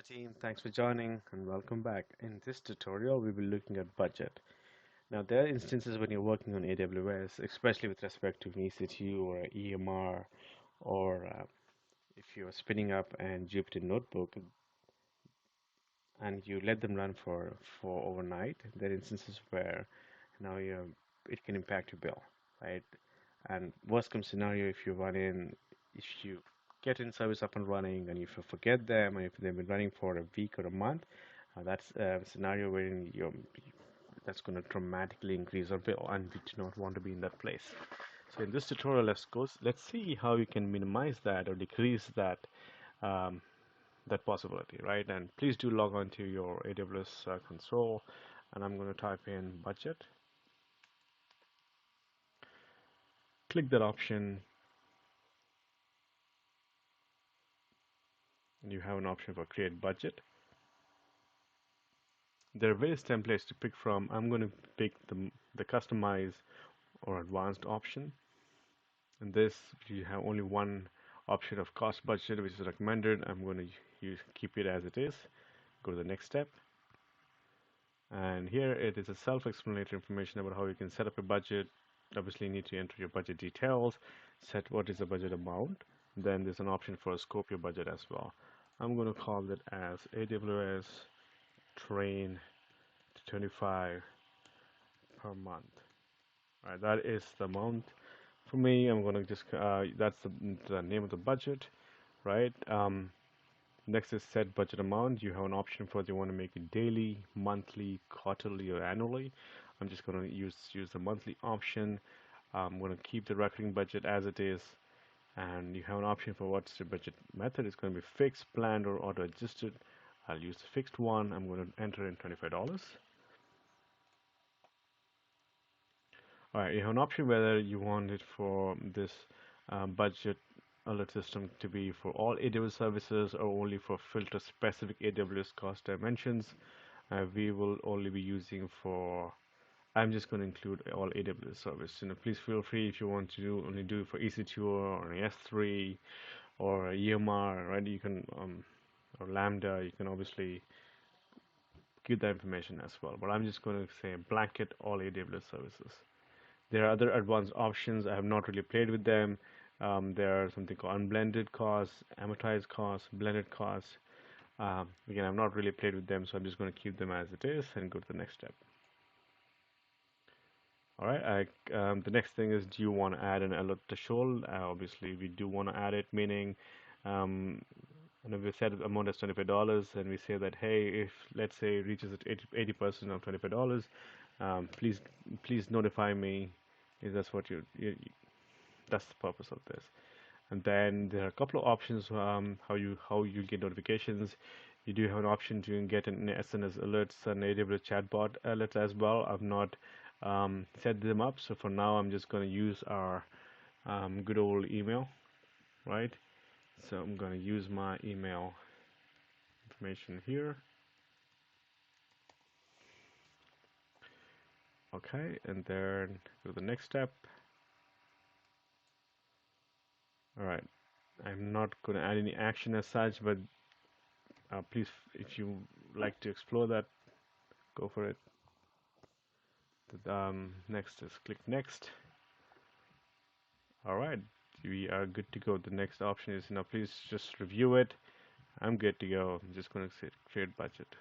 team, thanks for joining and welcome back. In this tutorial, we will be looking at budget. Now, there are instances when you're working on AWS, especially with respect to an EC2 or an EMR, or if you're spinning up an Jupyter notebook and you let them run for overnight, there are instances where now it can impact your bill, right? And worst come scenario, if you get in service up and running and if you forget them and if they've been running for a week or a month, that's a scenario wherein that's going to dramatically increase our bill, and we do not want to be in that place. So in this tutorial, let's see how you can minimize that or decrease um, that possibility, right? And please do log on to your AWS console, and I'm going to type in budget. Click that option, and you have an option for create budget. There are various templates to pick from. I'm going to pick the customize or advanced option. And this, you have only one option of cost budget, which is recommended. I'm going to keep it as it is. Go to the next step. And here it is a self-explanatory information about how you can set up a budget. Obviously, you need to enter your budget details, set what is the budget amount. Then there's an option for a scope your budget as well. I'm going to call it as AWS train 25 per month. All right, that is the amount. For me, I'm going to just that's the name of the budget, right? Next is set budget amount. You have an option for you want to make it daily, monthly, quarterly, or annually. I'm just going to use the monthly option. I'm going to keep the recurring budget as it is, and you have an option for what's the budget method. It's going to be fixed, planned, or auto adjusted. I'll use the fixed one. I'm going to enter in $25. All right, you have an option whether you want it for this budget alert system to be for all AWS services or only for filter specific AWS cost dimensions. We will only be using for, I'm just going to include all AWS service. Please feel free if you want to only do it for EC2 or an S3 or a EMR, right? You can, or Lambda, you can obviously give that information as well. But I'm just going to say blanket all AWS services. There are other advanced options. I have not really played with them. There are something called unblended costs, amortized costs, blended costs. Again, I've not really played with them, so I'm just going to keep them as it is and go to the next step. All right, the next thing is, do you want to add an alert threshold? Obviously, we do want to add it, meaning we set the amount as $25, and we say that, hey, if let's say it reaches at 80% of $25, please notify me. That's what that's the purpose of this. And then there are a couple of options how you get notifications. You do have an option to get an SNS alerts and AWS chatbot alerts as well. I've not set them up, so for now I'm just going to use our good old email, right? So I'm going to use my email information here. Okay, and then go to the next step. All right, I'm not going to add any action as such, but please, if you like to explore that, go for it. Next is click next. All right, we are good to go. The next option is now please just review it. I'm good to go. I'm just going to say create budget.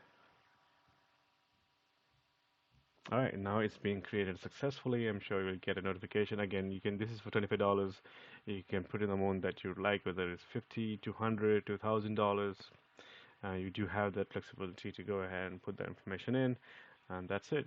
All right, now it's being created successfully. I'm sure you will get a notification. Again, this is for $25. You can put in the amount that you like, whether it's $50, $200, $1,000. You do have that flexibility to go ahead and put that information in, and that's it.